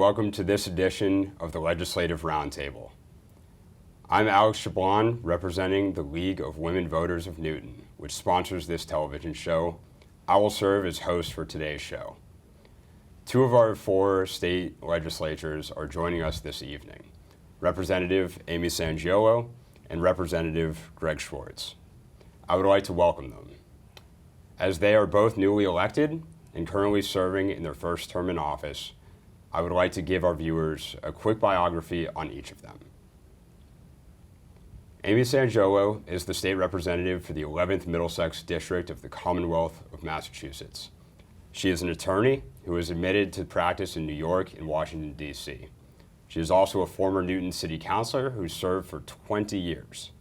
welcome to this edition of the Legislative Roundtable. I'm Alex Chablon, representing the League of Women Voters of Newton, which sponsors this television show. I will serve as host for today's show. Two of our four state legislatures are joining us this evening, Representative Amy Sangiolo and Representative Greg Schwartz. I would like to welcome them. As they are both newly elected and currently serving in their first term in office, I would like to give our viewers a quick biography on each of them. Amy Sangiolo is the state representative for the 11th Middlesex District of the Commonwealth of Massachusetts. She is an attorney who is admitted to practice in New York and Washington, D.C. She is also a former Newton City Councilor who served for 20 years.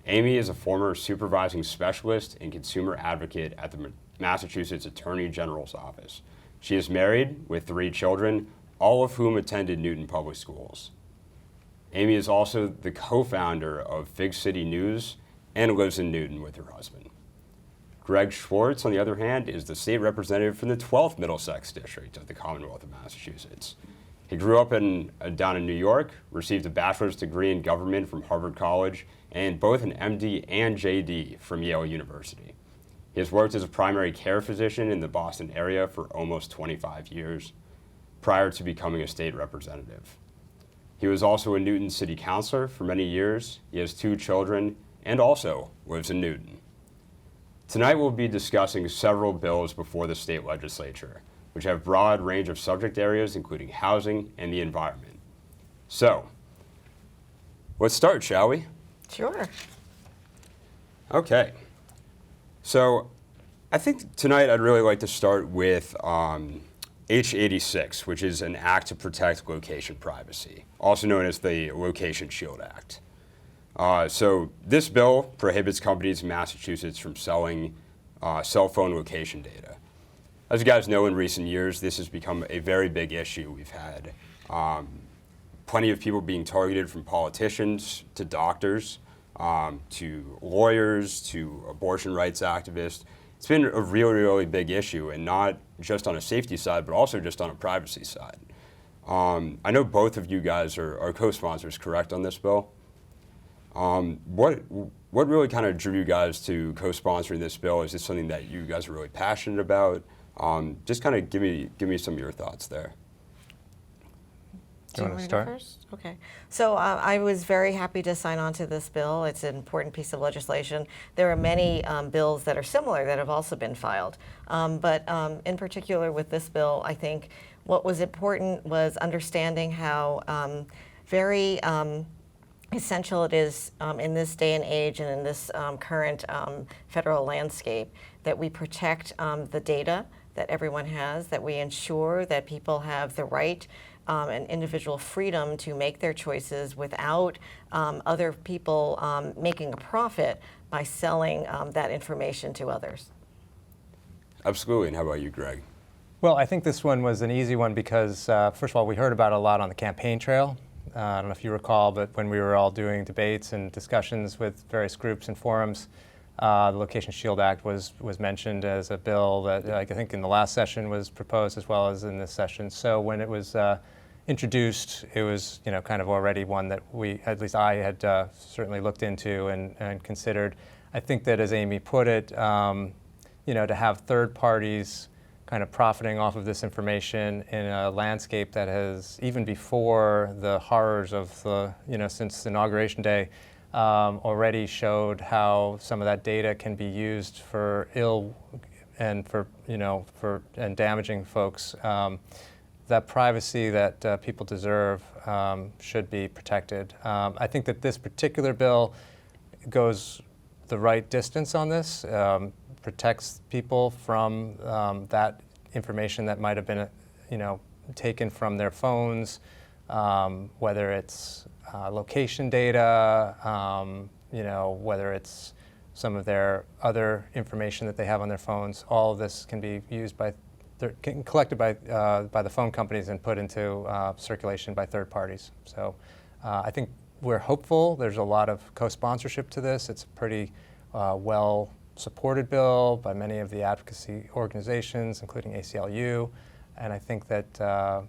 Amy is a former supervising specialist and consumer advocate at the Massachusetts Attorney General's office. She is married with 3 children, all of whom attended Newton Public Schools. Amy is also the co-founder of Fig City News and lives in Newton with her husband. Greg Schwartz, on the other hand, is the state representative from the 12th Middlesex District of the Commonwealth of Massachusetts. He grew up down in New York, received a bachelor's degree in government from Harvard College, and both an MD and JD from Yale University. He has worked as a primary care physician in the Boston area for almost 25 years, prior to becoming a state representative. He was also a Newton City Councilor for many years. He has 2 children and also lives in Newton. Tonight we'll be discussing several bills before the state legislature, which have a broad range of subject areas, including housing and the environment. So, let's start, shall we? Sure. Okay. So, I think tonight I'd really like to start with H-86, which is an act to protect location privacy, also known as the Location Shield Act. So this bill prohibits companies in Massachusetts from selling cell phone location data. As you guys know, in recent years, this has become a very big issue. We've had plenty of people being targeted, from politicians to doctors, to lawyers, to abortion rights activists. It's been a really, really big issue, and not just on a safety side, but also just on a privacy side. I know both of you guys are co-sponsors, correct, on this bill? What really kind of drew you guys to co-sponsoring this bill? Is this something that you guys are really passionate about? Just kind of give me some of your thoughts there. Do you want to start? First? Okay. So I was very happy to sign on to this bill. It's an important piece of legislation. There are many bills that are similar that have also been filed. But in particular with this bill, I think what was important was understanding how very essential it is in this day and age and in this current federal landscape that we protect the data that everyone has, that we ensure that people have the right and individual freedom to make their choices without other people making a profit by selling that information to others. Absolutely. And how about you, Greg? Well, I think this one was an easy one because, first of all, we heard about it a lot on the campaign trail. I don't know if you recall, but when we were all doing debates and discussions with various groups and forums, the Location Shield Act was mentioned as a bill that, I think, in the last session was proposed as well as in this session. So when it was introduced, it was kind of already one that at least I had certainly looked into and considered. I think that, as Amy put it, to have third parties kind of profiting off of this information in a landscape that has, even before the horrors of the, since Inauguration Day, already showed how some of that data can be used for ill and for damaging folks. That privacy that people deserve should be protected. I think that this particular bill goes the right distance on this, protects people from that information that might have been, taken from their phones, whether it's location data, whether it's some of their other information that they have on their phones. All of this can be used collected by the phone companies and put into circulation by third parties. So I think we're hopeful. There's a lot of co-sponsorship to this. It's a pretty well-supported bill by many of the advocacy organizations, including ACLU. And I think that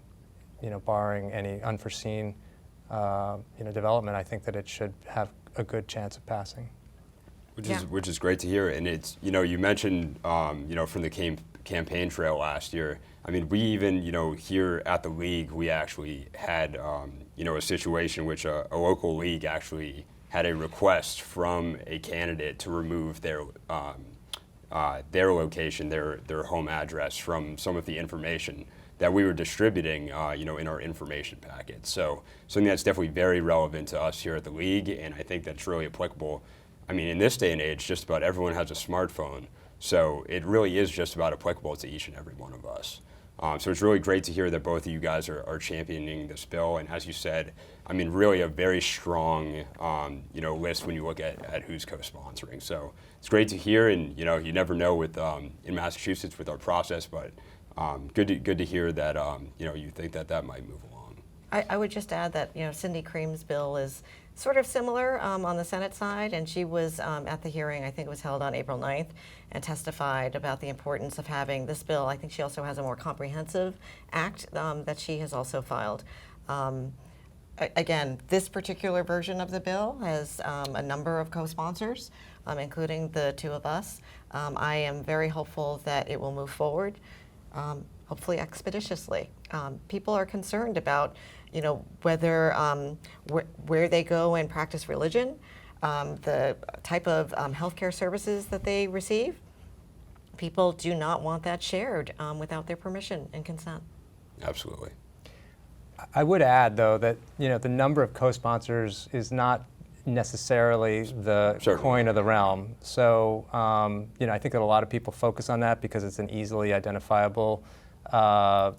barring any unforeseen development, I think that it should have a good chance of passing. Which is great to hear. And it's, you mentioned, from the campaign trail last year. I mean, we even, here at the league, we actually had, a situation which a local league actually had a request from a candidate to remove their location, their home address from some of the information that we were distributing, in our information packet. So something that's definitely very relevant to us here at the league, and I think that's really applicable. I mean, in this day and age, just about everyone has a smartphone, so it really is just about applicable to each and every one of us. So it's really great to hear that both of you guys are championing this bill, and as you said, I mean, really a very strong, list when you look at who's co-sponsoring. So it's great to hear, and you never know with in Massachusetts with our process, but good to hear that you think that might move along. I would just add that Cindy Cream's bill is sort of similar on the Senate side, and she was at the hearing, I think it was held on April 9th, and testified about the importance of having this bill. I think she also has a more comprehensive act that she has also filed. Again, this particular version of the bill has a number of co-sponsors, including the two of us. I am very hopeful that it will move forward, hopefully expeditiously. People are concerned about whether where they go and practice religion, the type of healthcare services that they receive. People do not want that shared without their permission and consent. Absolutely. I would add, though, that the number of co-sponsors is not necessarily the Certainly. coin of the realm. So I think that a lot of people focus on that because it's an easily identifiable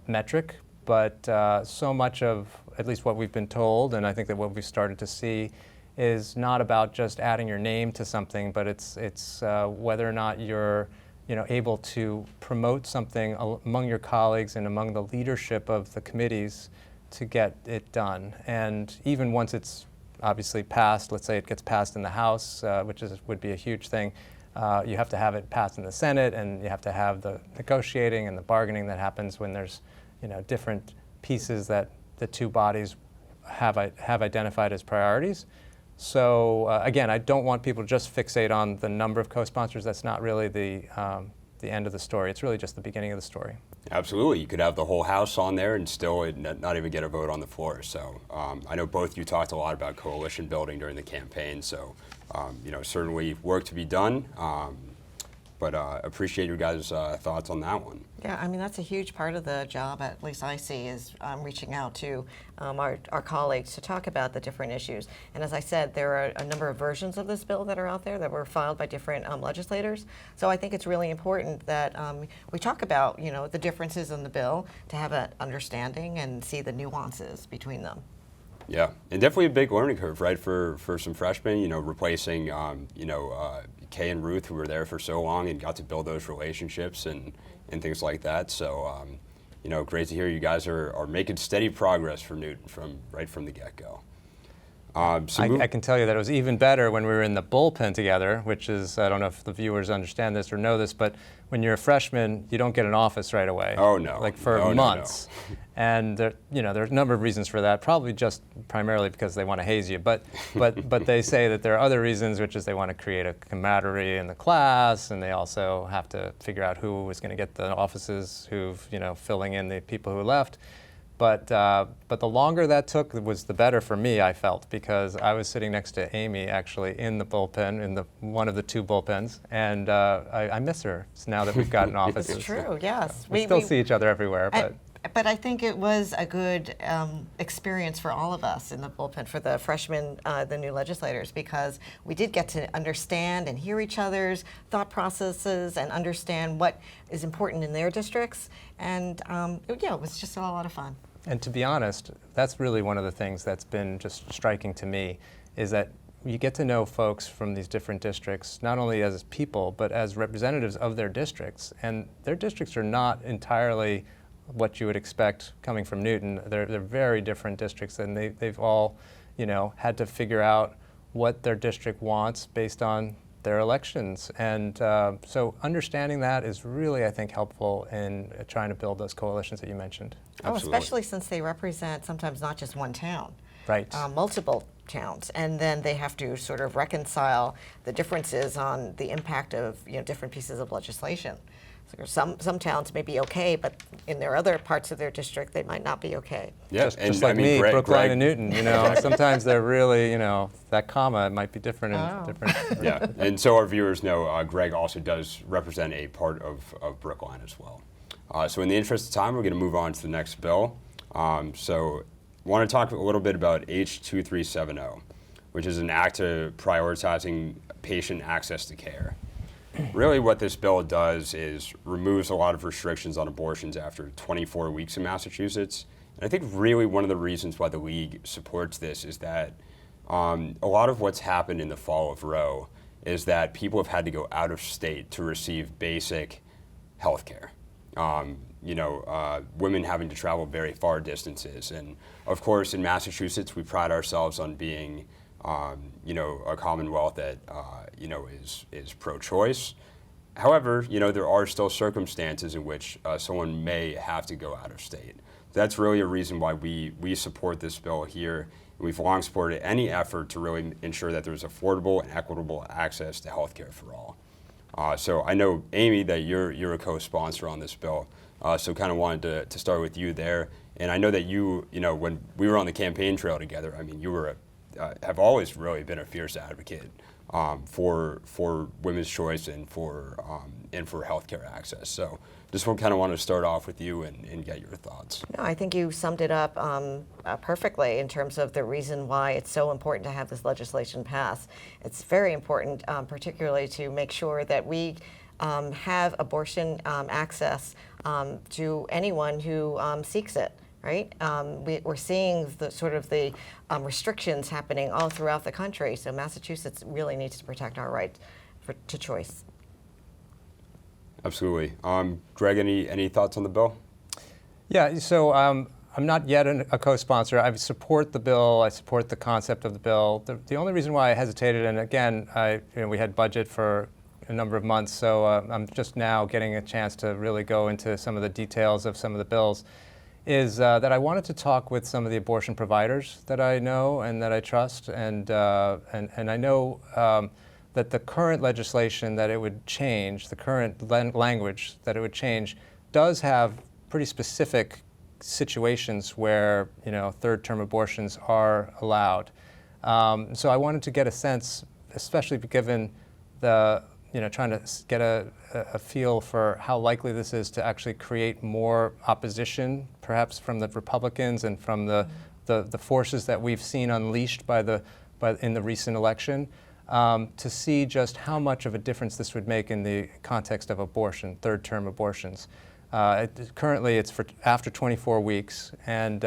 metric. But so much of, at least what we've been told, and I think that what we've started to see, is not about just adding your name to something, but it's whether or not you're able to promote something among your colleagues and among the leadership of the committees to get it done. And even once it's obviously passed, let's say it gets passed in the House, which would be a huge thing, you have to have it passed in the Senate, and you have to have the negotiating and the bargaining that happens when there's different pieces that the two bodies have identified as priorities. So again, I don't want people to just fixate on the number of co-sponsors. That's not really the end of the story. It's really just the beginning of the story. Absolutely. You could have the whole House on there and still not even get a vote on the floor. So I know both you talked a lot about coalition building during the campaign. So certainly work to be done. But appreciate your guys' thoughts on that one. Yeah, I mean, that's a huge part of the job, at least I see, is reaching out to our colleagues to talk about the different issues. And as I said, there are a number of versions of this bill that are out there that were filed by different legislators. So I think it's really important that we talk about, the differences in the bill to have an understanding and see the nuances between them. Yeah, and definitely a big learning curve, right, for some freshmen, replacing, Kay and Ruth, who were there for so long and got to build those relationships and things like that. So, great to hear you guys are making steady progress for Newton right from the get-go. I can tell you that it was even better when we were in the bullpen together, which is, I don't know if the viewers understand this or know this, but when you're a freshman, you don't get an office right away. Oh, no. Like for months. No. And there are a number of reasons for that, probably just primarily because they want to haze you. But they say that there are other reasons, which is they want to create a camaraderie in the class, and they also have to figure out who is going to get the offices, filling in the people who left. But the longer that took was the better for me, I felt, because I was sitting next to Amy actually in the bullpen, in one of the two bullpens, and I miss her now that we've gotten offices. It's true, yes. We still see each other everywhere. But I think it was a good experience for all of us in the bullpen, for the freshmen, the new legislators, because we did get to understand and hear each other's thought processes and understand what is important in their districts. And it was just a lot of fun. And to be honest, that's really one of the things that's been just striking to me, is that you get to know folks from these different districts, not only as people, but as representatives of their districts. And their districts are not entirely what you would expect coming from Newton. They're very different districts, and they've all, had to figure out what their district wants based on their elections. And so understanding that is really, I think, helpful in trying to build those coalitions that you mentioned. Oh, Absolutely. especially since they represent sometimes not just one town. Right. Multiple towns, and then they have to sort of reconcile the differences on the impact of different pieces of legislation. So some towns may be okay, but in their other parts of their district, they might not be okay. Yeah, Just like me, Brookline and Newton, sometimes they're really, that comma might be different in different. Yeah, and so our viewers know Greg also does represent a part of Brookline as well. So in the interest of time, we're going to move on to the next bill. So I want to talk a little bit about H2370, which is an act of prioritizing patient access to care. Really what this bill does is removes a lot of restrictions on abortions after 24 weeks in Massachusetts. And I think really one of the reasons why the League supports this is that a lot of what's happened in the fall of Roe is that people have had to go out of state to receive basic health care. Women having to travel very far distances. And of course, in Massachusetts, we pride ourselves on being a commonwealth that is pro-choice. However, there are still circumstances in which someone may have to go out of state. That's really a reason why we support this bill here. We've long supported any effort to really ensure that there's affordable and equitable access to health care for all. So I know, Amy, that you're a co-sponsor on this bill. So kind of wanted to start with you there. And I know that when we were on the campaign trail together, I mean, you were have always really been a fierce advocate for women's choice and for healthcare access. So just kind of want to start off with you and get your thoughts. No, I think you summed it up perfectly in terms of the reason why it's so important to have this legislation pass. It's very important, particularly to make sure that we have abortion access to anyone who seeks it. Right, we're seeing the restrictions happening all throughout the country. So Massachusetts really needs to protect our right to choice. Absolutely, Greg. Any thoughts on the bill? Yeah. So I'm not yet a co-sponsor. I support the bill. I support the concept of the bill. The only reason why I hesitated, and again, we had budget for a number of months, so I'm just now getting a chance to really go into some of the details of some of the bills. Is that I wanted to talk with some of the abortion providers that I know and that I trust, and I know that the current legislation that it would change, the current language that it would change, does have pretty specific situations where third-term abortions are allowed. So I wanted to get a sense, especially given the trying to get a feel for how likely this is to actually create more opposition, perhaps from the Republicans and from the forces that we've seen unleashed in the recent election, to see just how much of a difference this would make in the context of abortion, third-term abortions. Currently, it's for after 24 weeks, and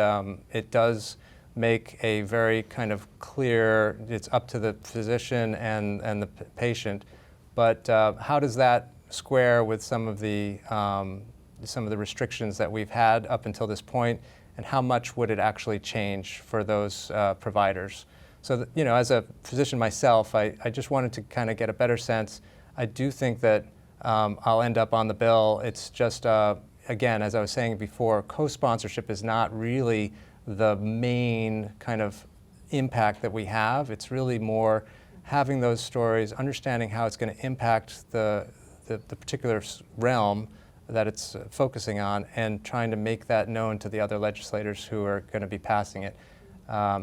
it does make a very kind of clear, it's up to the physician and the patient. But how does that square with some of the restrictions that we've had up until this point, and how much would it actually change for those providers? So, as a physician myself, I just wanted to kind of get a better sense. I do think that I'll end up on the bill. It's just, again, as I was saying before, co-sponsorship is not really the main kind of impact that we have. It's really more having those stories, understanding how it's going to impact the particular realm that it's focusing on, and trying to make that known to the other legislators who are going to be passing it.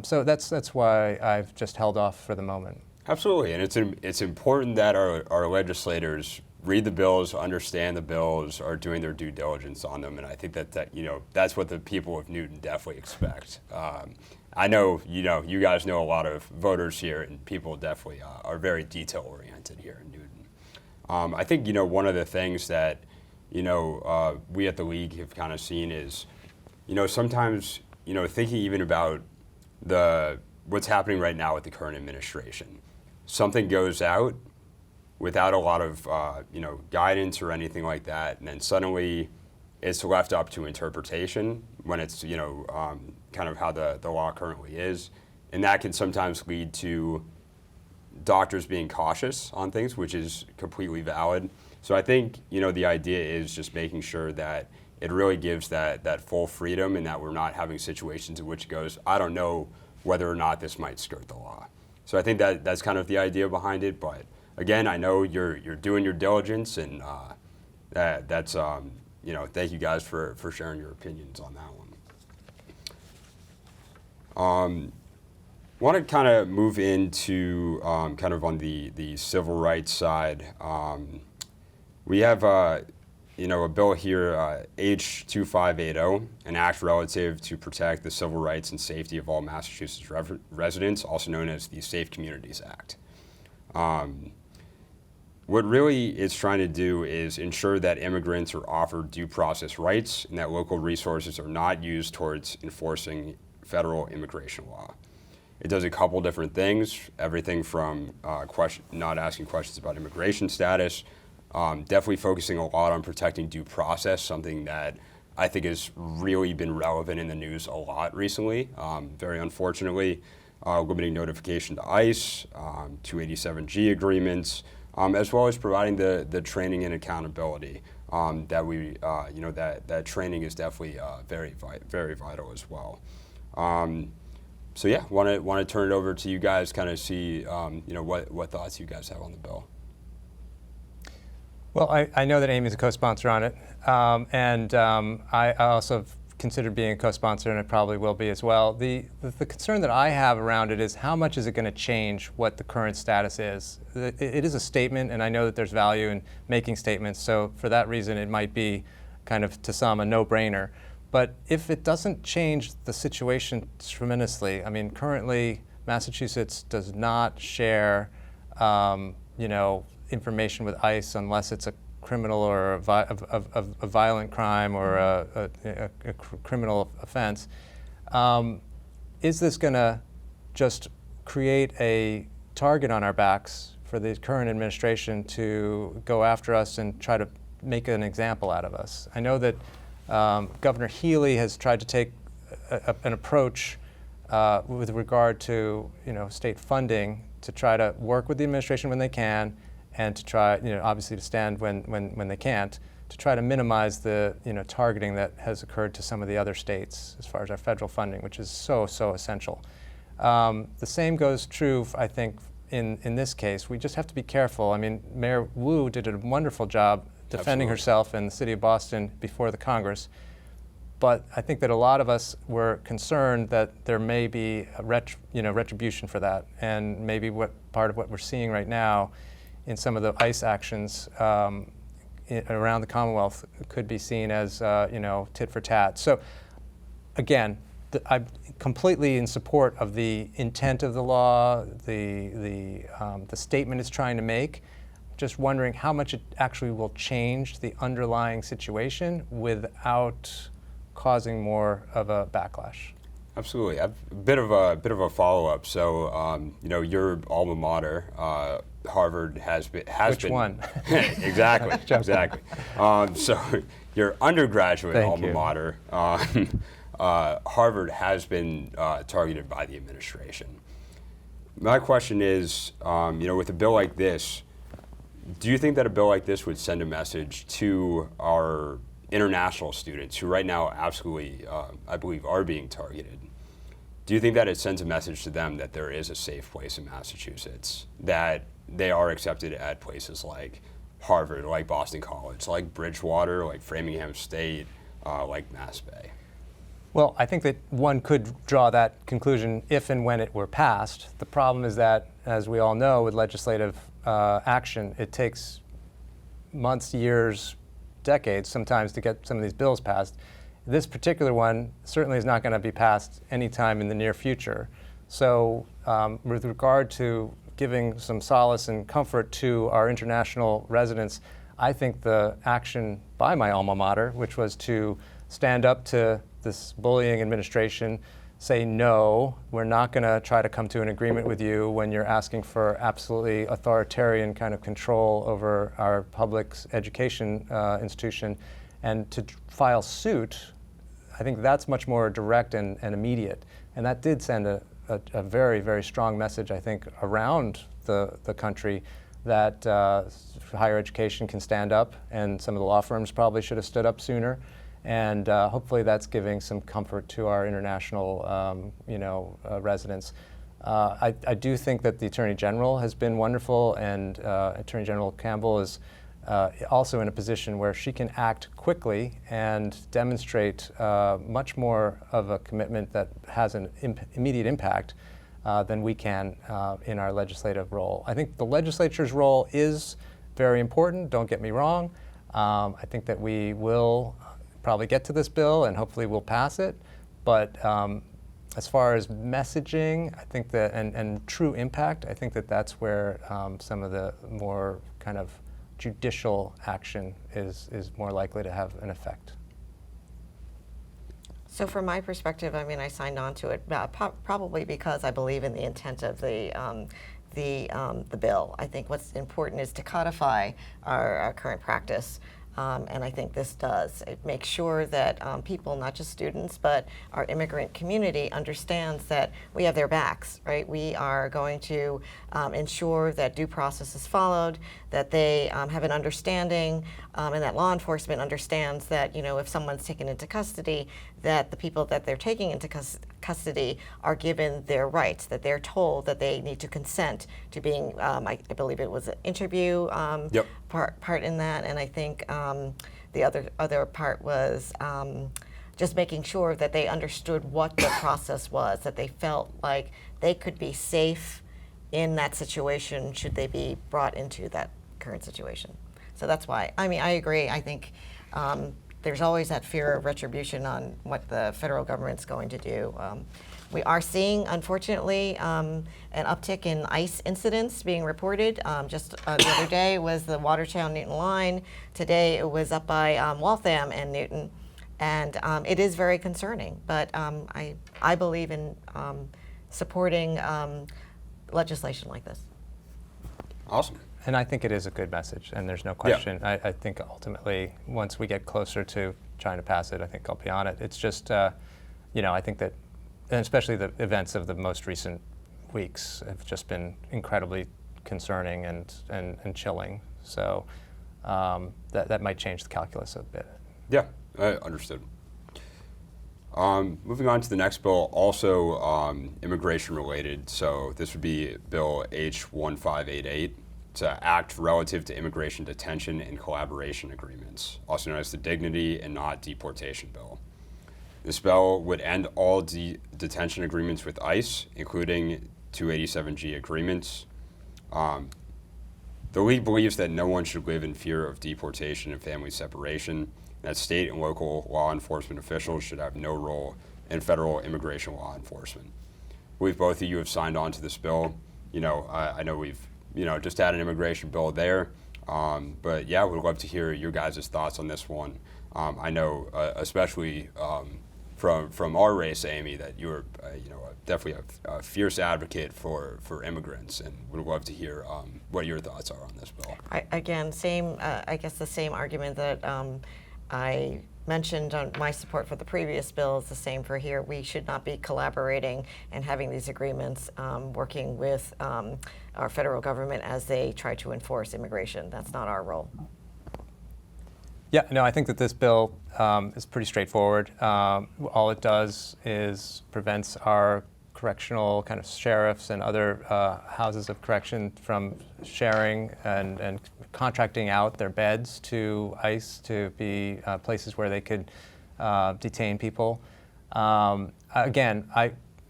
So that's why I've just held off for the moment. Absolutely, and it's important that our legislators read the bills, understand the bills, are doing their due diligence on them, and I think that that's what the people of Newton definitely expect. I know, you guys know a lot of voters here, and people definitely are very detail-oriented here in Newton. I think, one of the things that, we at the League have kind of seen is, sometimes, thinking even about what's happening right now with the current administration. Something goes out without a lot of, guidance or anything like that, and then suddenly it's left up to interpretation when it's, kind of how the law currently is. And that can sometimes lead to, doctors being cautious on things, which is completely valid. So I think, the idea is just making sure that it really gives that full freedom, and that we're not having situations in which it goes, I don't know whether or not this might skirt the law. So I think that's kind of the idea behind it. But again, I know you're doing your diligence, and that's thank you guys for sharing your opinions on that one. Want to kind of move into kind of on the civil rights side. We have a bill here, H2580, an act relative to protect the civil rights and safety of all Massachusetts residents, also known as the Safe Communities Act. What really it's trying to do is ensure that immigrants are offered due process rights and that local resources are not used towards enforcing federal immigration law. It does a couple different things, everything from not asking questions about immigration status, definitely focusing a lot on protecting due process, something that I think has really been relevant in the news a lot recently, very unfortunately. Limiting notification to ICE, 287G agreements, as well as providing the training and accountability that we, that training is definitely very vital as well. So yeah, want to turn it over to you guys, kind of see what thoughts you guys have on the bill. Well, I know that Amy's a co-sponsor on it, and I also have considered being a co-sponsor, and I probably will be as well. The concern that I have around it is how much is it going to change what the current status is? It is a statement, and I know that there's value in making statements, so for that reason it might be kind of, to some, a no-brainer. But if it doesn't change the situation tremendously, I mean, currently Massachusetts does not share, information with ICE unless it's a criminal or a violent crime or a criminal offense. Is this going to just create a target on our backs for the current administration to go after us and try to make an example out of us? I know that Governor Healy has tried to take an approach with regard to state funding to try to work with the administration when they can, and to try, obviously to stand when they can't, to try to minimize the targeting that has occurred to some of the other states as far as our federal funding, which is so essential. The same goes true, I think, in this case. We just have to be careful. I mean, Mayor Wu did a wonderful job defending herself in the city of Boston before the Congress. But I think that a lot of us were concerned that there may be a retribution for that, and maybe part of what we're seeing right now in some of the ICE actions around the Commonwealth could be seen as tit for tat. So again, I'm completely in support of the intent of the law, the statement it's trying to make. Just wondering how much it actually will change the underlying situation without causing more of a backlash. Absolutely. A bit of a follow-up. So, your alma mater, Harvard has been. Which one? Exactly. Exactly. So, your undergraduate alma mater, Harvard, has been targeted by the administration. My question is, with a bill like this, do you think that a bill like this would send a message to our international students who right now absolutely, I believe, are being targeted? Do you think that it sends a message to them that there is a safe place in Massachusetts, that they are accepted at places like Harvard, like Boston College, like Bridgewater, like Framingham State, like Mass Bay? Well, I think that one could draw that conclusion if and when it were passed. The problem is that, as we all know, with legislative action, it takes months, years, decades sometimes to get some of these bills passed. This particular one certainly is not going to be passed anytime in the near future. So with regard to giving some solace and comfort to our international residents, I think the action by my alma mater, which was to stand up to this bullying administration, say, no, we're not going to try to come to an agreement with you when you're asking for absolutely authoritarian kind of control over our public education institution, and to file suit. I think that's much more direct and immediate. And that did send a very, very strong message, I think, around the country that higher education can stand up, and some of the law firms probably should have stood up sooner. And hopefully that's giving some comfort to our international residents. I do think that the Attorney General has been wonderful, and Attorney General Campbell is also in a position where she can act quickly and demonstrate much more of a commitment that has an immediate impact than we can in our legislative role. I think the legislature's role is very important, don't get me wrong. I think that we will probably get to this bill and hopefully we'll pass it. But as far as messaging, I think that, and true impact, I think that that's where some of the more kind of judicial action is more likely to have an effect. So from my perspective, I mean, I signed on to it probably because I believe in the intent of the bill. I think what's important is to codify our current practice. And I think this does. It makes sure that people, not just students, but our immigrant community understands that we have their backs, right? We are going to ensure that due process is followed, that they have an understanding, and that law enforcement understands that, you know, if someone's taken into custody, that the people that they're taking into custody are given their rights, that they're told that they need to consent to being, I believe it was an interview Yep. part in that, and I think the other part was just making sure that they understood what the process was, that they felt like they could be safe in that situation should they be brought into that current situation. So that's why, I mean, I agree. I think there's always that fear of retribution on what the federal government's going to do. We are seeing, unfortunately, an uptick in ICE incidents being reported. Just the other day was the Watertown-Newton line. Today it was up by Waltham and Newton. And it is very concerning. But I believe in supporting legislation like this. Awesome. And I think it is a good message, and there's no question. Yeah. I think ultimately, once we get closer to trying to pass it, I think I'll be on it. It's just, I think that, and especially the events of the most recent weeks have just been incredibly concerning and chilling. So that might change the calculus a bit. Yeah, understood. Moving on to the next bill, also immigration related. So this would be Bill H-1588. It's an act relative to immigration detention and collaboration agreements, also known as the Dignity and Not Deportation Bill. This bill would end all detention agreements with ICE, including 287G agreements. The league believes that no one should live in fear of deportation and family separation, and that state and local law enforcement officials should have no role in federal immigration law enforcement. I believe both of you have signed on to this bill. I know we've just had an immigration bill there. But yeah, we'd love to hear your guys' thoughts on this one. I know, especially from our race, Amy, that you're, definitely a fierce advocate for immigrants, and would love to hear what your thoughts are on this bill. I guess the same argument that I mentioned on my support for the previous bill is the same for here. We should not be collaborating and having these agreements, working with our federal government as they try to enforce immigration. That's not our role. Yeah, no, I think that this bill is pretty straightforward. All it does is prevents our correctional kind of sheriffs and other houses of correction from sharing and contracting out their beds to ICE to be places where they could detain people. Again,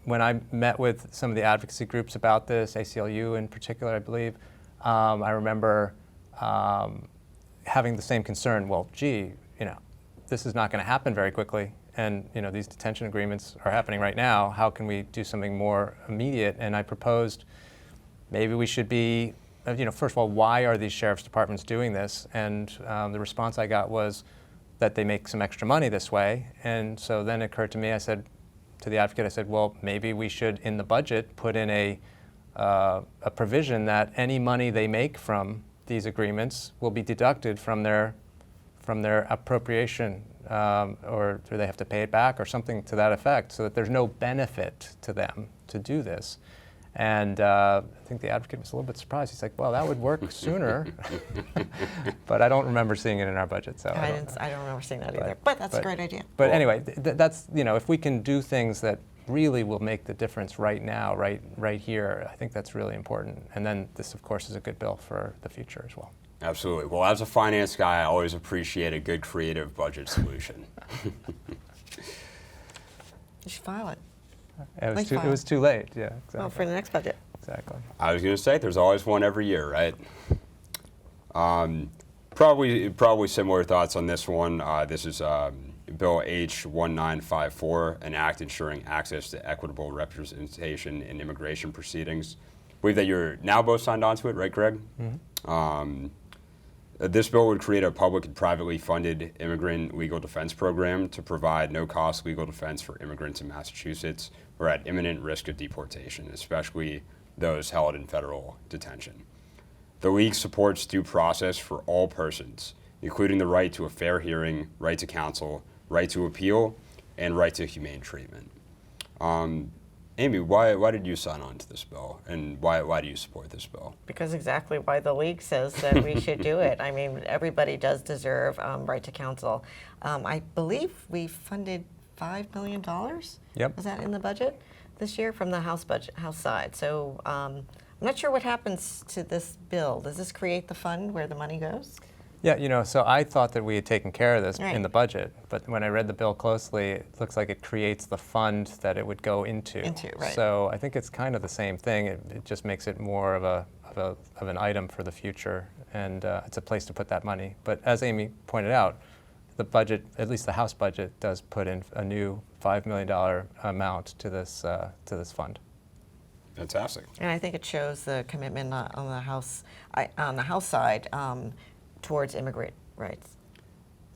when I met with some of the advocacy groups about this, ACLU in particular, I believe, I remember having the same concern. Well, gee, this is not going to happen very quickly, and these detention agreements are happening right now. How can we do something more immediate? And I proposed maybe we should be, first of all, why are these sheriff's departments doing this? And the response I got was that they make some extra money this way. And so then it occurred to me, I said to the advocate, I said, well, maybe we should, in the budget, put in a provision that any money they make from these agreements will be deducted from their appropriation, or do they have to pay it back or something to that effect, so that there's no benefit to them to do this. And I think the advocate was a little bit surprised. He's like, well, that would work sooner. But I don't remember seeing it in our budget. So I don't remember seeing that either. But that's a great idea. But anyway, that's, if we can do things that really will make the difference right now, right here, I think that's really important. And then this, of course, is a good bill for the future as well. Absolutely. Well, as a finance guy, I always appreciate a good creative budget solution. You should file it. It was too late. Yeah, exactly. Well, for the next budget. Exactly. I was going to say, there's always one every year, right? Probably similar thoughts on this one. This is Bill H-1954, an act ensuring access to equitable representation in immigration proceedings. I believe that you're now both signed on to it, right, Greg? Mm-hmm. This bill would create a public and privately funded immigrant legal defense program to provide no-cost legal defense for immigrants in Massachusetts who are at imminent risk of deportation, especially those held in federal detention. The League supports due process for all persons, including the right to a fair hearing, right to counsel, right to appeal, and right to humane treatment. Amy, why did you sign on to this bill, and why do you support this bill? Because exactly why the League says that we should do it. I mean, everybody does deserve right to counsel. I believe we funded $5 million. Yep. Was that in the budget this year from the House side? So I'm not sure what happens to this bill. Does this create the fund where the money goes? Yeah, so I thought that we had taken care of this Right. in the budget, but when I read the bill closely, it looks like it creates the fund that it would go into. Right. So I think it's kind of the same thing. It just makes it more of an item for the future, and it's a place to put that money. But as Amy pointed out, the budget, at least the House budget, does put in a new $5 million amount to this fund. Fantastic. And I think it shows the commitment on the House side towards immigrant rights.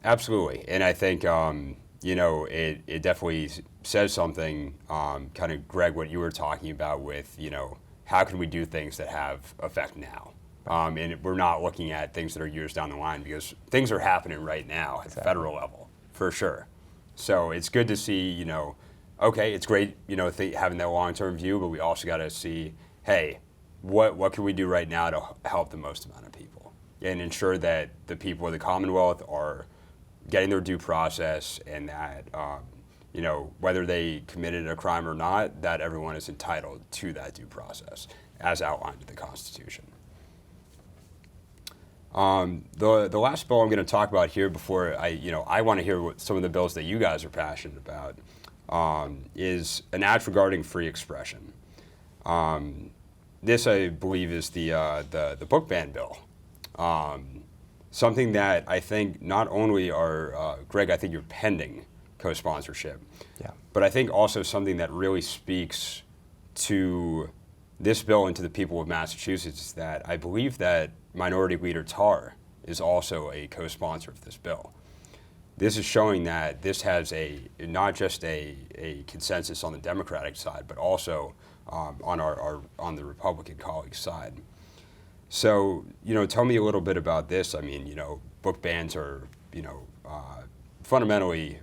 Absolutely, and I think it definitely says something. Kind of, Greg, what you were talking about with how can we do things that have effect now, and we're not looking at things that are years down the line because things are happening right now at the federal level for sure. So it's good to see okay, it's great having that long-term view, but we also got to see, hey, what can we do right now to help the most amount of people and ensure that the people of the Commonwealth are getting their due process, and that whether they committed a crime or not, that everyone is entitled to that due process as outlined in the Constitution. The last bill I'm going to talk about here before I want to hear what some of the bills that you guys are passionate about is an act regarding free expression. This, I believe, is the book ban bill. Something that I think not only are, Greg, I think you're pending co-sponsorship, but I think also something that really speaks to this bill and to the people of Massachusetts is that I believe that Minority Leader Tarr is also a co-sponsor of this bill. This is showing that this has not just a consensus on the Democratic side, but also on the Republican colleagues' side. So, tell me a little bit about this. I mean, book bans are, fundamentally,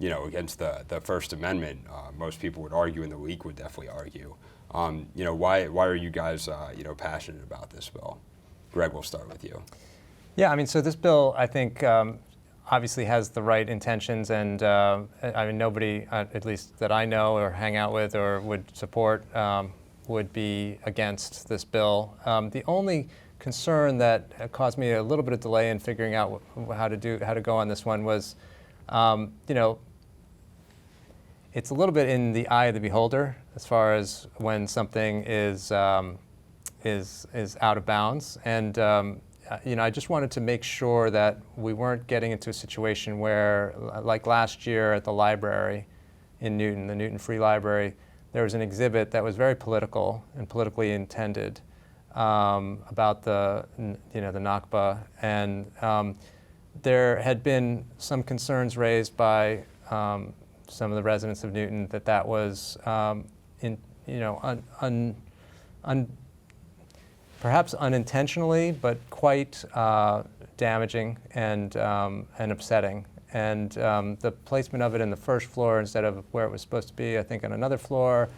against the First Amendment. Most people would argue, and the League would definitely argue. Why are you guys, passionate about this bill? Greg, we'll start with you. Yeah, I mean, so this bill, I think, obviously has the right intentions, and I mean, nobody, at least that I know or hang out with or would support, would be against this bill. The only concern that caused me a little bit of delay in figuring out how to go on this one was, it's a little bit in the eye of the beholder as far as when something is out of bounds, and I just wanted to make sure that we weren't getting into a situation where, like last year at the library in Newton, the Newton Free Library, there was an exhibit that was very political and politically intended about the Nakba, and there had been some concerns raised by some of the residents of Newton that was perhaps unintentionally, but quite damaging and upsetting. And the placement of it in the first floor instead of where it was supposed to be, I think, on another floor,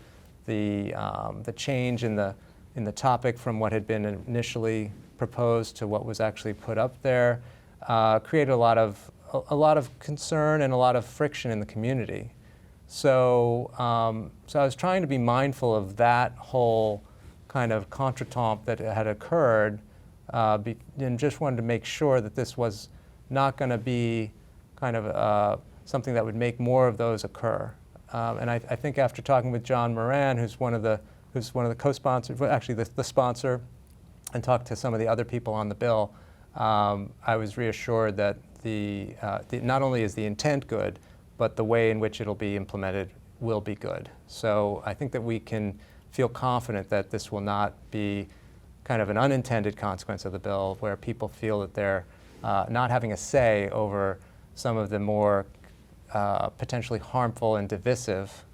the change in the topic from what had been initially proposed to what was actually put up there created a lot of concern and a lot of friction in the community. So I was trying to be mindful of that whole kind of contretemps that had occurred, and just wanted to make sure that this was not going to be kind of something that would make more of those occur. And I think after talking with John Moran, who's one of the co-sponsors, well, actually the sponsor, and talked to some of the other people on the bill, I was reassured that not only is the intent good, but the way in which it'll be implemented will be good. So I think that we can feel confident that this will not be kind of an unintended consequence of the bill where people feel that they're not having a say over some of the more potentially harmful and divisive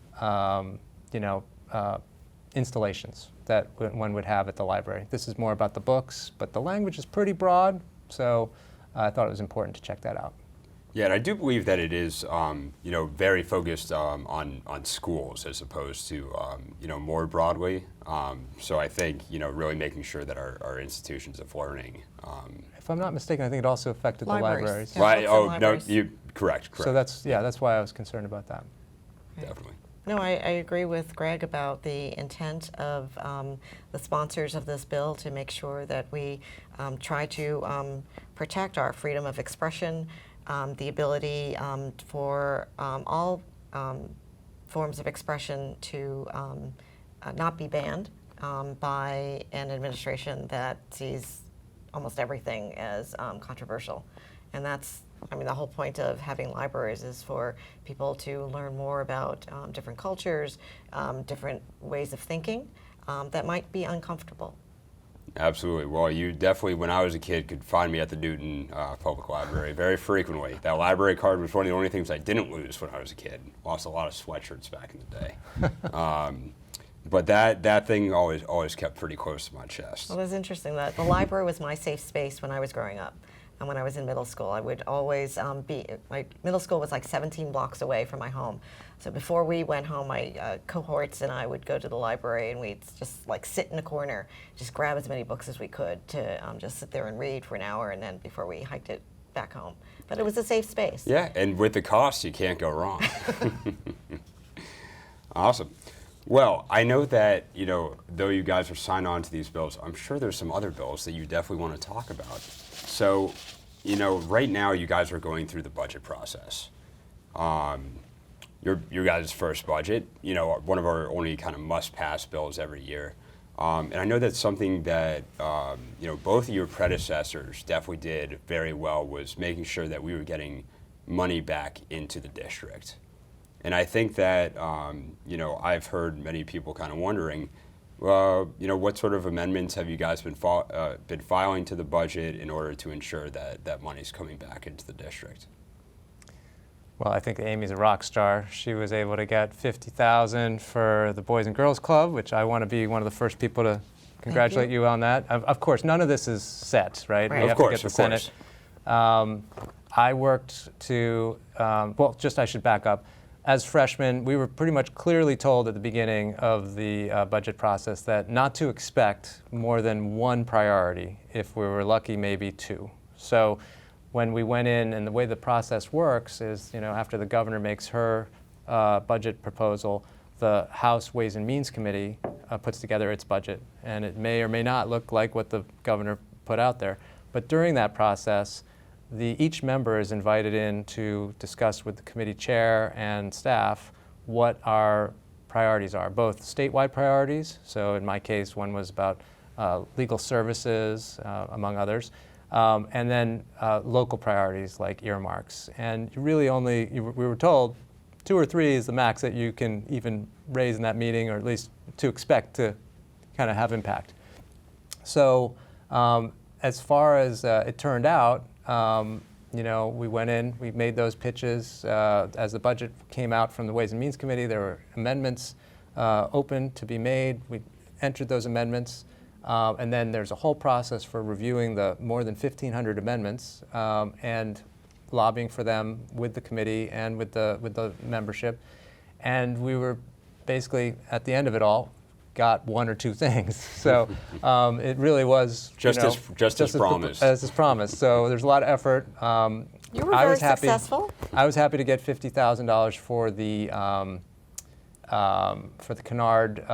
installations that one would have at the library. This is more about the books, but the language is pretty broad, so I thought it was important to check that out. Yeah, and I do believe that it is, very focused on schools as opposed to, more broadly. So I think, really making sure that our institutions of learning. If I'm not mistaken, I think it also affected Libraries. the libraries. Yeah. Right. books and Oh, no, libraries. correct. So that's why I was concerned about that. Definitely. No, I agree with Greg about the intent of the sponsors of this bill to make sure that we try to protect our freedom of expression, the ability for all forms of expression to not be banned by an administration that sees almost everything as controversial. And that's, the whole point of having libraries is for people to learn more about different cultures, different ways of thinking that might be uncomfortable. Absolutely. Well, you definitely, when I was a kid, could find me at the Newton Public Library very frequently. That library card was one of the only things I didn't lose when I was a kid. Lost a lot of sweatshirts back in the day. But that thing always kept pretty close to my chest. Well, it was interesting that the library was my safe space when I was growing up. And when I was in middle school, I would always my middle school was like 17 blocks away from my home. So before we went home, my cohorts and I would go to the library and we'd just like sit in a corner, just grab as many books as we could to just sit there and read for an hour, and then before we hiked it back home. But it was a safe space. Yeah, and with the cost, you can't go wrong. Awesome. Well, I know that, though you guys are signed on to these bills, I'm sure there's some other bills that you definitely want to talk about. So, right now you guys are going through the budget process. Your guys' first budget, one of our only kind of must-pass bills every year. And I know that's something that, both of your predecessors definitely did very well, was making sure that we were getting money back into the district. And I think that, I've heard many people kind of wondering, what sort of amendments have you guys been filing to the budget in order to ensure that money's coming back into the district? Well, I think Amy's a rock star. She was able to get $50,000 for the Boys and Girls Club, which I want to be one of the first people to congratulate you on that. Of course, none of this is set, right? Right. We have to get the Senate. I worked to, I should back up. As freshmen, we were pretty much clearly told at the beginning of the budget process that not to expect more than one priority. If we were lucky, maybe two. So when we went in, and the way the process works is, after the governor makes her budget proposal, the House Ways and Means Committee puts together its budget. And it may or may not look like what the governor put out there. But during that process, each member is invited in to discuss with the committee chair and staff what our priorities are, both statewide priorities. So in my case, one was about legal services, among others, and then local priorities like earmarks. And we were told 2 or 3 is the max that you can even raise in that meeting, or at least to expect to kind of have impact. So as far as it turned out, we went in, we made those pitches. As the budget came out from the Ways and Means Committee, there were amendments open to be made. We entered those amendments, and then there's a whole process for reviewing the more than 1,500 amendments and lobbying for them with the committee and with the membership. And we were basically, at the end of it all, got one or two things. So it really was just as promised. As promised. So there's a lot of effort. You were very successful. I was happy to get $50,000 for the Kennard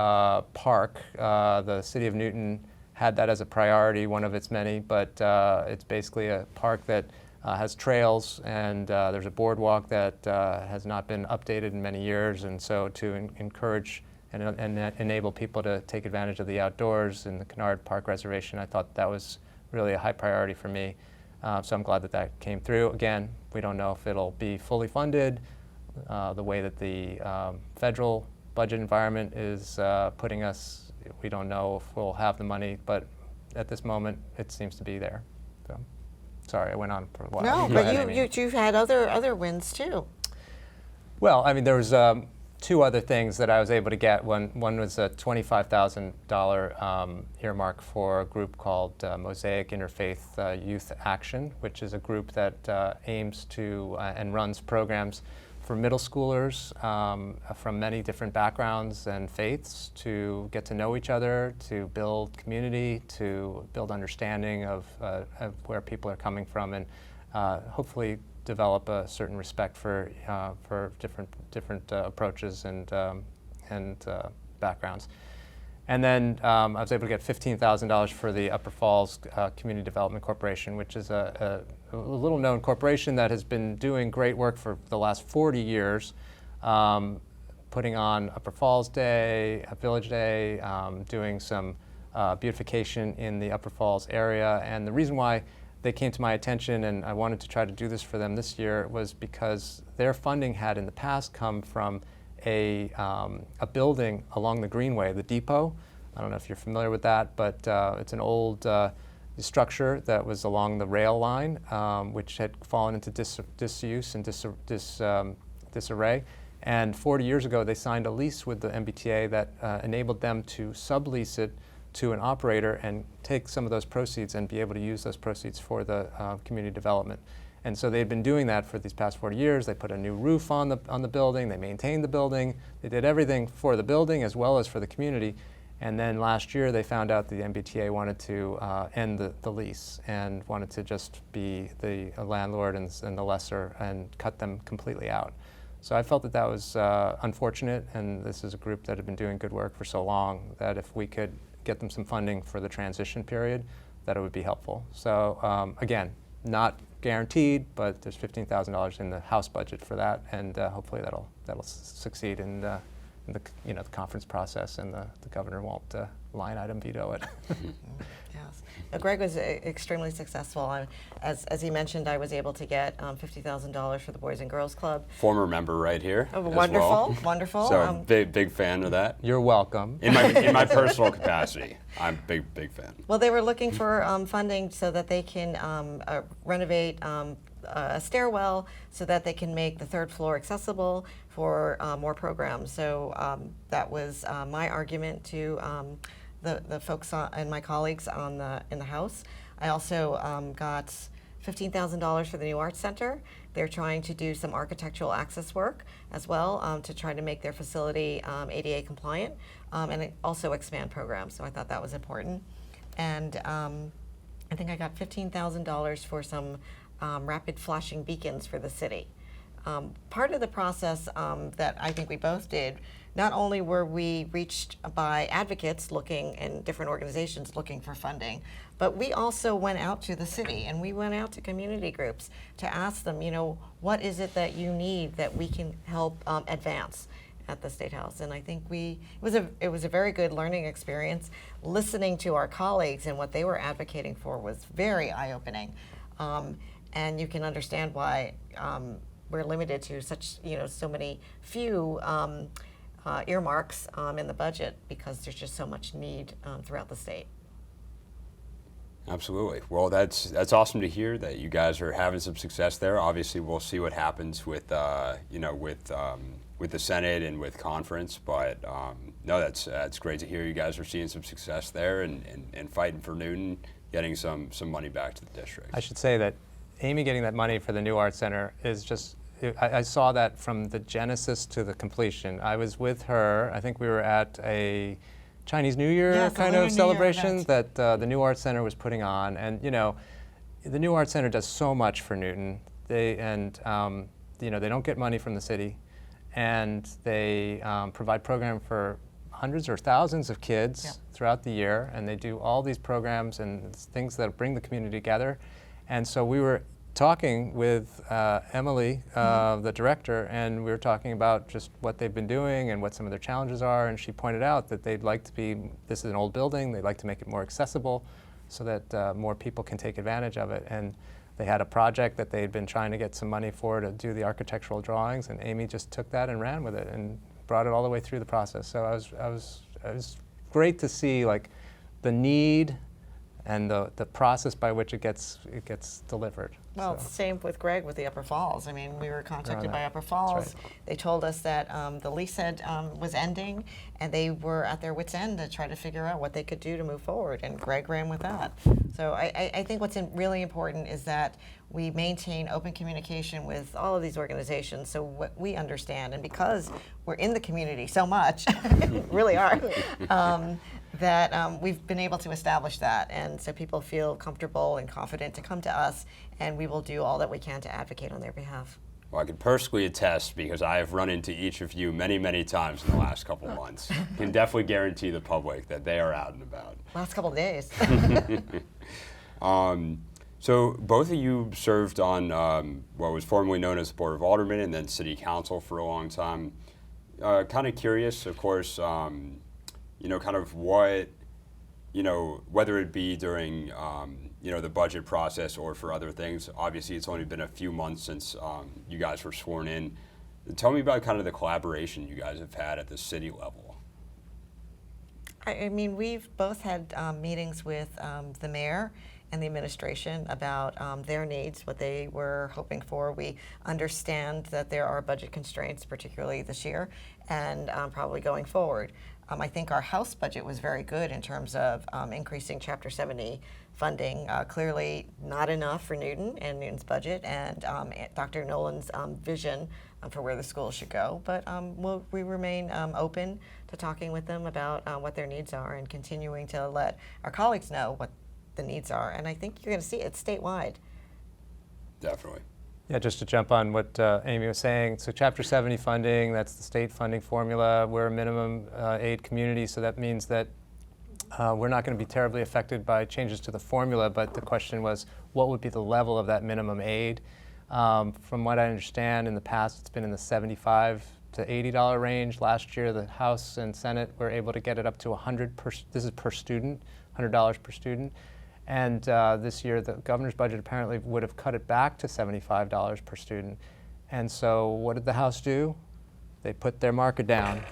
Park. The City of Newton had that as a priority, one of its many, but it's basically a park that has trails, and there's a boardwalk that has not been updated in many years, and so to encourage and enable people to take advantage of the outdoors in the Kennard Park Reservation, I thought that was really a high priority for me. So I'm glad that that came through. Again, we don't know if it'll be fully funded. The way that the federal budget environment is putting us, we don't know if we'll have the money, but at this moment, it seems to be there. So, sorry, I went on for a while. No, but you've had other wins too. Well, I mean, there was two other things that I was able to get. One was a $25,000 earmark for a group called Mosaic Interfaith Youth Action, which is a group that aims to and runs programs for middle schoolers from many different backgrounds and faiths to get to know each other, to build community, to build understanding of where people are coming from, and hopefully develop a certain respect for different approaches and backgrounds. And then I was able to get $15,000 for the Upper Falls Community Development Corporation, which is a little-known corporation that has been doing great work for the last 40 years, putting on Upper Falls Day, Village Day, doing some beautification in the Upper Falls area. And the reason why they came to my attention and I wanted to try to do this for them this year was because their funding had in the past come from a building along the Greenway, the depot. I don't know if you're familiar with that, but it's an old structure that was along the rail line, which had fallen into disuse and disarray. And 40 years ago, they signed a lease with the MBTA that enabled them to sublease it to an operator and take some of those proceeds and be able to use those proceeds for the community development. And so they'd been doing that for these past 40 years. They put a new roof on the building. They maintained the building. They did everything for the building as well as for the community. And then last year they found out the MBTA wanted to end the lease and wanted to just be the landlord and the lessor and cut them completely out. So I felt that that was unfortunate, and this is a group that had been doing good work for so long that if we could get them some funding for the transition period, that it would be helpful. So again, not guaranteed, but there's $15,000 in the House budget for that, and hopefully that'll succeed in the conference process, and the governor won't line item veto it. Yes. Greg was extremely successful. As he mentioned, I was able to get $50,000 for the Boys and Girls Club. Former member right here. Oh, wonderful, well. wonderful. So big fan of that. You're welcome. In my personal capacity, I'm big fan. Well, they were looking for funding so that they can renovate a stairwell so that they can make the third floor accessible for more programs. So that was my argument to the folks and my colleagues in the House. I also got $15,000 for the New Arts Center. They're trying to do some architectural access work as well to try to make their facility ADA compliant and also expand programs. So I thought that was important. And I think I got $15,000 for some rapid flashing beacons for the city. Part of the process that I think we both did, not only were we reached by advocates looking and different organizations looking for funding, but we also went out to the city and we went out to community groups to ask them, what is it that you need that we can help advance at the State House? And I think it was a very good learning experience. Listening to our colleagues and what they were advocating for was very eye-opening. And you can understand why we're limited to so many few earmarks in the budget because there's just so much need throughout the state. Absolutely. Well, that's awesome to hear that you guys are having some success there. Obviously, we'll see what happens with the Senate and with conference. But no, that's great to hear you guys are seeing some success there and fighting for Newton, getting some money back to the district. I should say that Amy getting that money for the New Arts Center is just I saw that from the genesis to the completion. I was with her. I think we were at a Chinese New Year Yes, kind Lunar of New Year celebration event. that the New Arts Center was putting on, and the New Arts Center does so much for Newton. They don't get money from the city, and they provide programming for hundreds or thousands of kids throughout the year, and they do all these programs and things that bring the community together. And so we were talking with Emily, the director, and we were talking about just what they've been doing and what some of their challenges are, and she pointed out that they'd like to this is an old building, they'd like to make it more accessible so that more people can take advantage of it. And they had a project that they'd been trying to get some money for to do the architectural drawings, and Amy just took that and ran with it and brought it all the way through the process. So it was great to see like the need and the process by which it gets delivered. Well, So. same with Greg with the Upper Falls. I mean, we were contacted by Upper Falls. right. They told us that the lease was ending, and they were at their wits' end to try to figure out what they could do to move forward, and Greg ran with that. So I think what's really important is that we maintain open communication with all of these organizations so what we understand, and because we're in the community so much, really are, that we've been able to establish that, and so people feel comfortable and confident to come to us, and we will do all that we can to advocate on their behalf. Well, I can personally attest because I have run into each of you many, many times in the last couple of months. Can definitely guarantee the public that they are out and about. Last couple of days. So both of you served on what was formerly known as the Board of Aldermen and then City Council for a long time. Kind of curious, of course, kind of what, whether it be during, the budget process or for other things. Obviously, it's only been a few months since you guys were sworn in. Tell me about kind of the collaboration you guys have had at the city level. I mean, we've both had meetings with the mayor and the administration about their needs, what they were hoping for. We understand that there are budget constraints, particularly this year, and probably going forward. I think our House budget was very good in terms of increasing Chapter 70 funding. Clearly not enough for Newton and Newton's budget, and Dr. Nolan's vision for where the school should go. But we remain open to talking with them about what their needs are and continuing to let our colleagues know what the needs are. And I think you're going to see it statewide. Definitely. Yeah, just to jump on what Amy was saying, so Chapter 70 funding, that's the state funding formula. We're a minimum aid community, so that means that we're not going to be terribly affected by changes to the formula, but the question was, what would be the level of that minimum aid? From what I understand, in the past, it's been in the $75 to $80 range. Last year, the House and Senate were able to get it up to this is per student, $100 per student. And this year, the governor's budget apparently would have cut it back to $75 per student. And so what did the House do? They put their market down,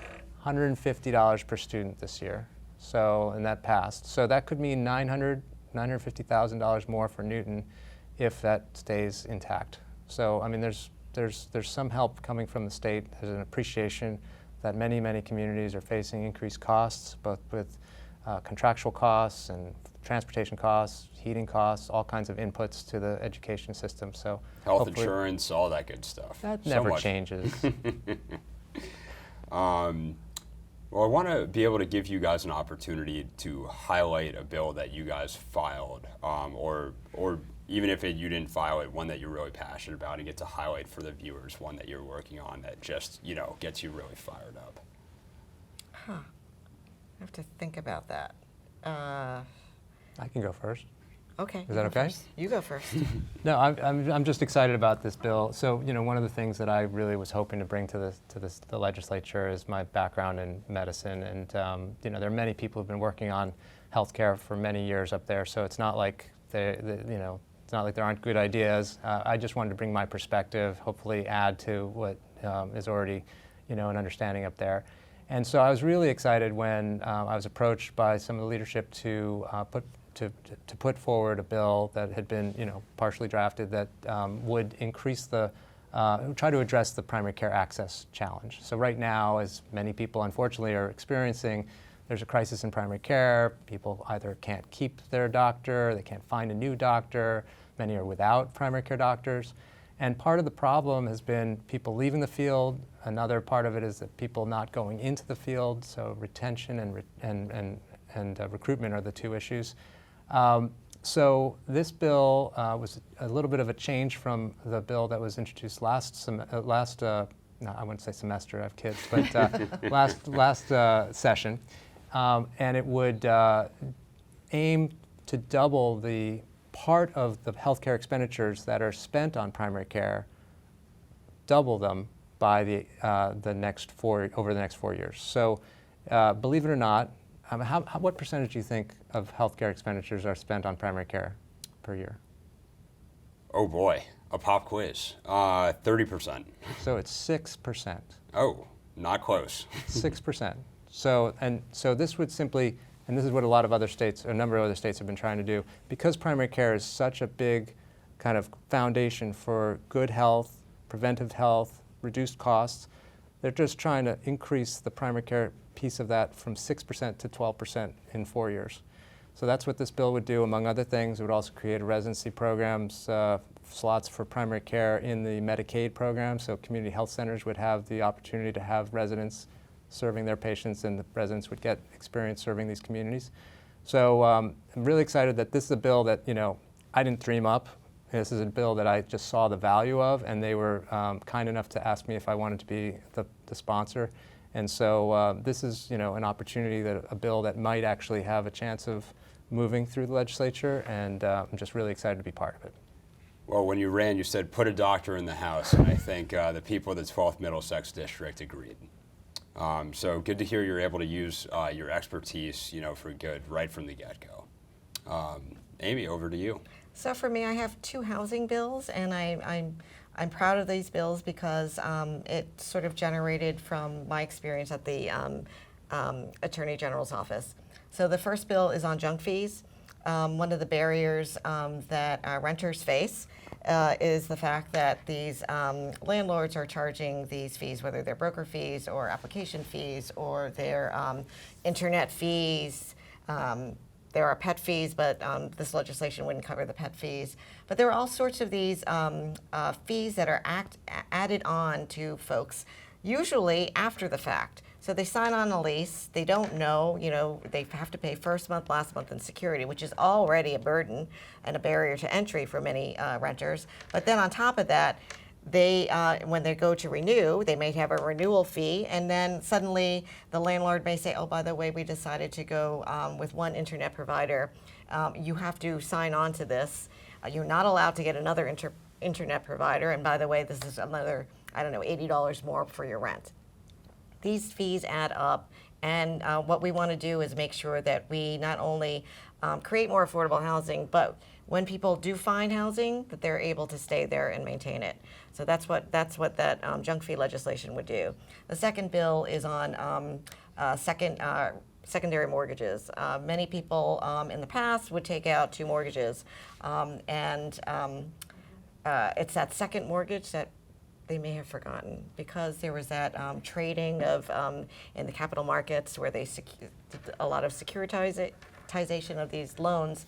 $150 per student this year. So, and that passed. So that could mean $950,000 more for Newton if that stays intact. So, I mean, there's some help coming from the state. There's an appreciation that many, many communities are facing increased costs, both with contractual costs and transportation costs, heating costs, all kinds of inputs to the education system. So Health insurance, all that good stuff. That So never much. changes. Well, I want to be able to give you guys an opportunity to highlight a bill that you guys filed, or even if you didn't file it, one that you're really passionate about, and get to highlight for the viewers one that you're working on that just gets you really fired up. I have to think about that. I can go first. Okay. Is that okay? You go first. No, I'm just excited about this bill. So, one of the things that I really was hoping to bring to the legislature is my background in medicine, and there are many people who've been working on healthcare for many years up there. So it's not like it's not like there aren't good ideas. I just wanted to bring my perspective, hopefully add to what is already, an understanding up there. And so I was really excited when I was approached by some of the leadership to put forward a bill that had been, partially drafted that would increase try to address the primary care access challenge. So right now, as many people unfortunately are experiencing, there's a crisis in primary care. People either can't keep their doctor, they can't find a new doctor. Many are without primary care doctors. And part of the problem has been people leaving the field. Another part of it is that people not going into the field. So retention and recruitment are the two issues. So this bill was a little bit of a change from the bill that was introduced no, I wouldn't say semester, I have kids, but last session. And it would aim to double the part of the healthcare expenditures that are spent on primary care, double them by over the next 4 years. So believe it or not, what percentage do you think of healthcare expenditures are spent on primary care per year? Oh boy, a pop quiz. 30%. So it's 6%. Oh, not close. 6%. So this would simply, and this is what a number of other states have been trying to do, because primary care is such a big kind of foundation for good health, preventive health, reduced costs. They're just trying to increase the primary care piece of that from 6% to 12% in 4 years. So that's what this bill would do, among other things. It would also create residency programs, slots for primary care in the Medicaid program, so community health centers would have the opportunity to have residents serving their patients, and the residents would get experience serving these communities. So I'm really excited that this is a bill that, I didn't dream up. This is a bill that I just saw the value of, and they were kind enough to ask me if I wanted to be the sponsor. And so this is, an opportunity, a bill that might actually have a chance of moving through the legislature, and I'm just really excited to be part of it. Well, when you ran, you said put a doctor in the House, and I think the people of the 12th Middlesex District agreed. So good to hear you're able to use your expertise, for good right from the get-go. Amy, over to you. So for me, I have two housing bills, and I'm proud of these bills because it sort of generated from my experience at the Attorney General's office. So the first bill is on junk fees. One of the barriers that renters face is the fact that these landlords are charging these fees, whether they're broker fees or application fees or their internet fees. There are pet fees, but this legislation wouldn't cover the pet fees. But there are all sorts of these fees that are added on to folks, usually after the fact. So they sign on a lease, they don't know, they have to pay first month, last month, and security, which is already a burden and a barrier to entry for many renters. But then on top of that, they, when they go to renew, they may have a renewal fee, and then suddenly the landlord may say, oh, by the way, we decided to go with one internet provider. You have to sign on to this. You're not allowed to get another internet provider, and by the way, this is another, $80 more for your rent. These fees add up, and what we want to do is make sure that we not only create more affordable housing, but when people do find housing, that they're able to stay there and maintain it. So that's what that junk fee legislation would do. The second bill is on secondary mortgages. Many people in the past would take out two mortgages, and it's that second mortgage that they may have forgotten, because there was that trading of in the capital markets where they did a lot of securitization of these loans.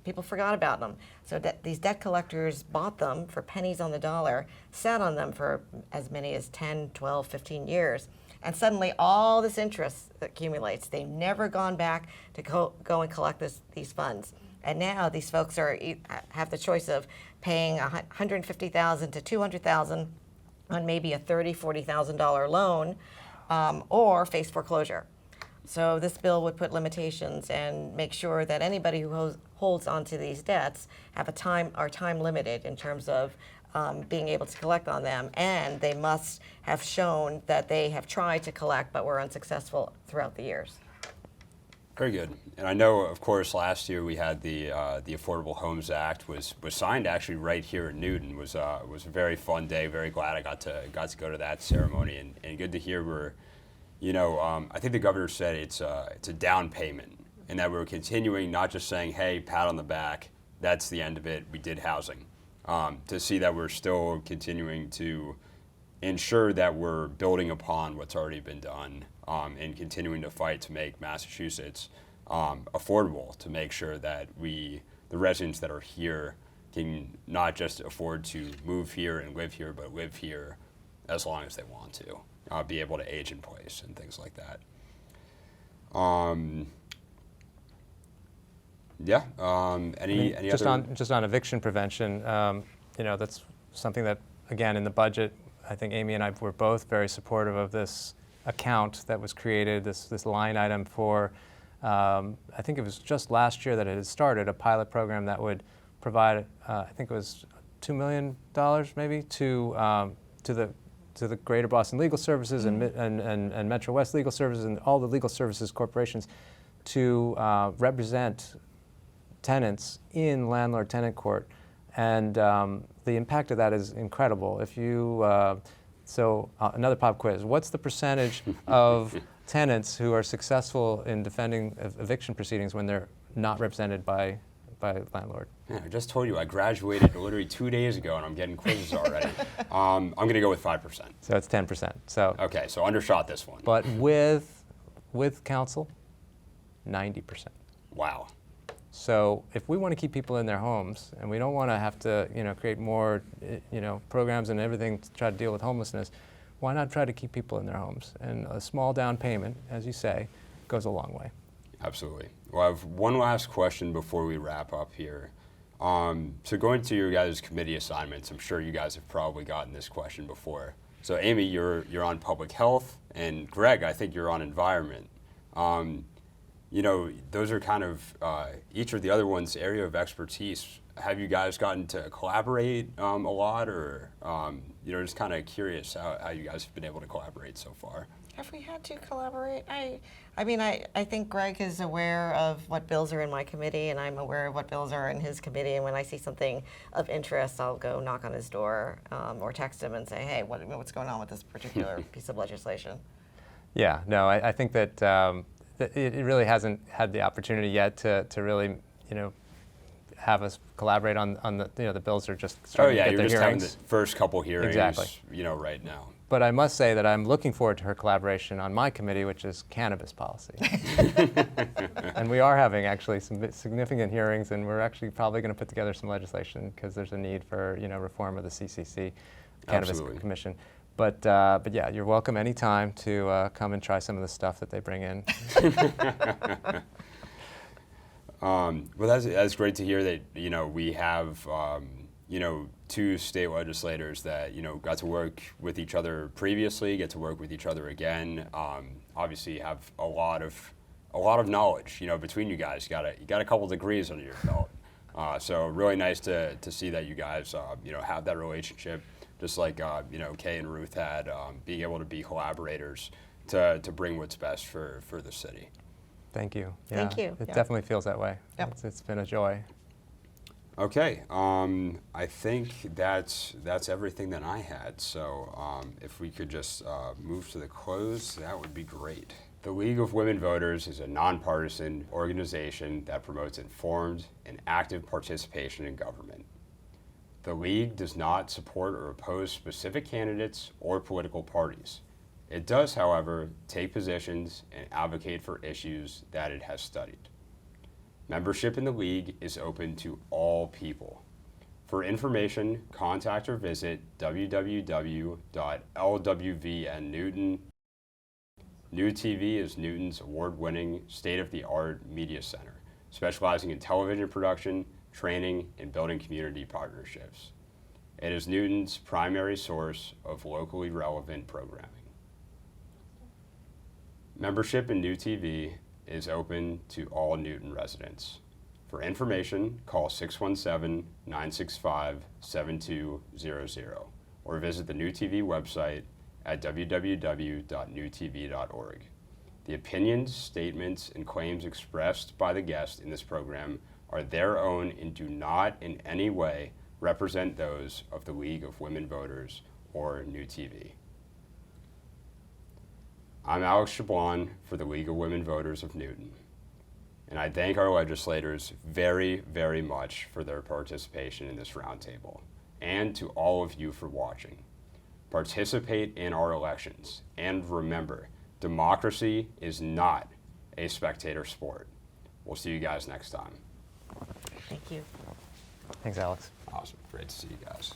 People forgot about them. So these debt collectors bought them for pennies on the dollar, sat on them for as many as 10, 12, 15 years. And suddenly all this interest accumulates. They've never gone back to go and collect these funds. And now these folks have the choice of paying $150,000 to $200,000 on maybe a $30,000, $40,000 loan, or face foreclosure. So this bill would put limitations and make sure that anybody who holds onto these debts are time limited in terms of being able to collect on them, and they must have shown that they have tried to collect but were unsuccessful throughout the years. Very good. And I know, of course, last year we had the Affordable Homes Act was signed actually right here in Newton. It was a very fun day. Very glad I got to go to that ceremony, and good to hear we're, I think the governor said it's a down payment, and that we're continuing, not just saying, hey, pat on the back, that's the end of it, we did housing. To see that we're still continuing to ensure that we're building upon what's already been done, and continuing to fight to make Massachusetts affordable, to make sure that the residents that are here can not just afford to move here and live here, but live here as long as they want to, be able to age in place and things like that. Any just other? just on eviction prevention, that's something that, again, in the budget, I think Amy and I were both very supportive of this account that was created, this line item for, I think it was just last year that it had started, a pilot program that would provide, I think it was $2 million maybe to the Greater Boston Legal Services and Metro West Legal Services and all the legal services corporations to represent tenants in landlord-tenant court. And the impact of that is incredible. If you, another pop quiz, what's the percentage of tenants who are successful in defending eviction proceedings when they're not represented by landlord? Yeah, I just told you I graduated literally 2 days ago and I'm getting quizzes already. I'm going to go with 5%. So it's 10%. So Okay, so undershot this one. but with counsel, 90%. Wow. So if we want to keep people in their homes and we don't want to have to, create more, programs and everything to try to deal with homelessness, why not try to keep people in their homes? And a small down payment, as you say, goes a long way. Absolutely. Well, I have one last question before we wrap up here. So going to your guys' committee assignments, I'm sure you guys have probably gotten this question before. So Amy, you're on public health, and Greg, I think you're on environment. Those are kind of each of the other one's area of expertise. Have you guys gotten to collaborate a lot, or just kind of curious how you guys have been able to collaborate so far? Have we had to collaborate? I think Greg is aware of what bills are in my committee, and I'm aware of what bills are in his committee. And when I see something of interest, I'll go knock on his door or text him and say, hey, what's going on with this particular piece of legislation? Yeah, no, I think that it really hasn't had the opportunity yet to really, have us collaborate on the, the bills are just starting to get you're the just hearings. having the first couple hearings, Exactly. Right now. But I must say that I'm looking forward to her collaboration on my committee, which is cannabis policy. And we are having actually some significant hearings, and we're actually probably going to put together some legislation because there's a need for reform of the CCC, Cannabis Absolutely. Commission. But yeah, you're welcome anytime to come and try some of the stuff that they bring in. Well, that's great to hear that we have two state legislators that got to work with each other previously, get to work with each other again. Obviously, have a lot of knowledge between you guys. You got a couple degrees under your belt. So really nice to see that you guys have that relationship, just like Kay and Ruth had, being able to be collaborators to bring what's best for the city. Thank you. Yeah, Thank you. It Yeah. definitely feels that way. Yep. It's been a joy. Okay, I think that's everything that I had. So if we could just move to the close, that would be great. The League of Women Voters is a nonpartisan organization that promotes informed and active participation in government. The League does not support or oppose specific candidates or political parties. It does, however, take positions and advocate for issues that it has studied. Membership in the League is open to all people. For information, contact or visit www.lwvnnewton. New TV is Newton's award-winning, state-of-the-art media center, specializing in television production, training, and building community partnerships. It is Newton's primary source of locally relevant programming. Membership in New TV is open to all Newton residents. For information, call 617-965-7200 or visit the New TV website at www.newtv.org. The opinions, statements, and claims expressed by the guests in this program are their own and do not in any way represent those of the League of Women Voters or New TV. I'm Alex Chablon for the League of Women Voters of Newton, and I thank our legislators very, very much for their participation in this roundtable, and to all of you for watching. Participate in our elections, and remember, democracy is not a spectator sport. We'll see you guys next time. Thank you. Thanks, Alex. Awesome. Great to see you guys.